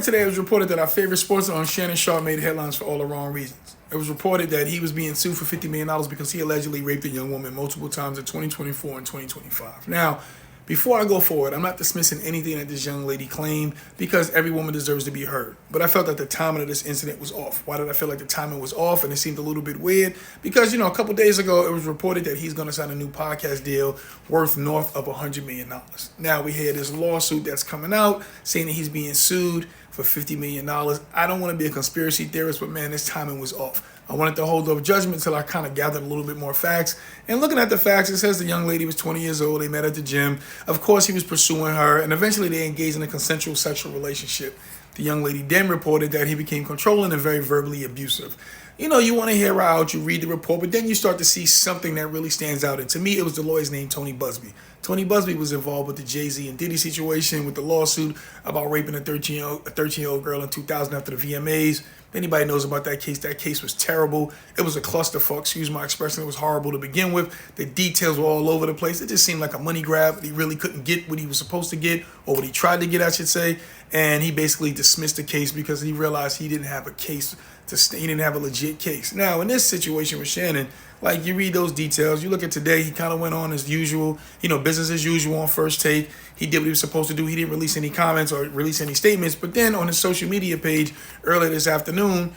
Earlier today, it was reported that our favorite sports on Shannon Sharpe made headlines for all the wrong reasons. It was reported that he was being sued for $50 million because he allegedly raped a young woman multiple times in 2024 and 2025. Now, before I go forward, I'm not dismissing anything that this young lady claimed because every woman deserves to be heard. But I felt that the timing of this incident was off. Why did I feel like the timing was off and it seemed a little bit weird? Because, a couple days ago, it was reported that he's going to sign a new podcast deal worth north of $100 million. Now we hear this lawsuit that's coming out saying that he's being sued for $50 million. I don't want to be a conspiracy theorist, but man, this timing was off. I wanted to hold up judgment until I kind of gathered a little bit more facts. And looking at the facts, it says the young lady was 20 years old. They met at the gym. Of course, he was pursuing her, and eventually they engaged in a consensual sexual relationship. The young lady then reported that he became controlling and very verbally abusive. You want to hear her out, you read the report, but then you start to see something that really stands out. And to me, it was the lawyer's name, Tony Busby. Tony Busby was involved with the Jay-Z and Diddy situation with the lawsuit about raping a 13-year-old girl in 2000 after the VMAs. If anybody knows about that case was terrible. It was a clusterfuck, excuse my expression. It was horrible to begin with. The details were all over the place. It just seemed like a money grab. He really couldn't get what he was supposed to get, or what he tried to get, I should say. And he basically dismissed the case because he realized he didn't have a case he didn't have a legit case. Now, in this situation with Shannon, like you read those details, you look at today, he kind of went on as usual, business as usual on First Take. He did what he was supposed to do. He didn't release any comments or release any statements. But then on his social media page earlier this afternoon,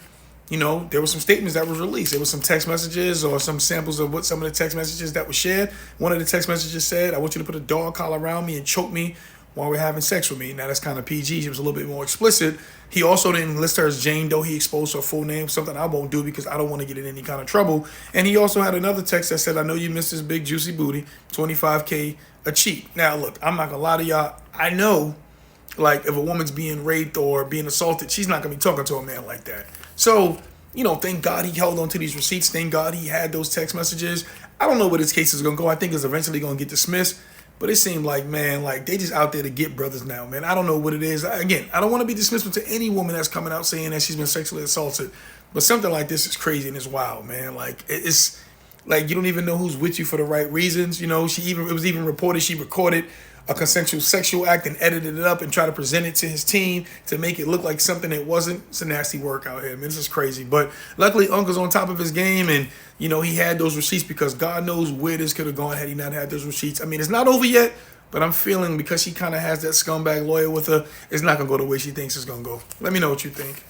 there were some statements that was released. There was some text messages or some samples of what some of the text messages that were shared. One of the text messages said, "I want you to put a dog collar around me and choke me while we're having sex with me." Now, that's kind of PG. It was a little bit more explicit. He also didn't list her as Jane Doe. He exposed her full name, something I won't do because I don't want to get in any kind of trouble. And he also had another text that said, "I know you missed this big juicy booty, 25K a cheat." Now, look, I'm not going to lie to y'all. I know, like, if a woman's being raped or being assaulted, she's not going to be talking to a man like that. So, thank God he held on to these receipts. Thank God he had those text messages. I don't know where this case is going to go. I think it's eventually going to get dismissed. But it seemed like, man, like they just out there to get brothers now, man. I don't know what it is. Again, I don't want to be dismissive to any woman that's coming out saying that she's been sexually assaulted. But something like this is crazy and it's wild, man. Like it's like you don't even know who's with you for the right reasons. It was even reported she recorded a consensual sexual act and edited it up and tried to present it to his team to make it look like something it wasn't. It's a nasty work out here, man. This is crazy. But luckily, Uncle's on top of his game and, he had those receipts because God knows where this could have gone had he not had those receipts. I mean, it's not over yet, but I'm feeling because she kind of has that scumbag lawyer with her, it's not going to go the way she thinks it's going to go. Let me know what you think.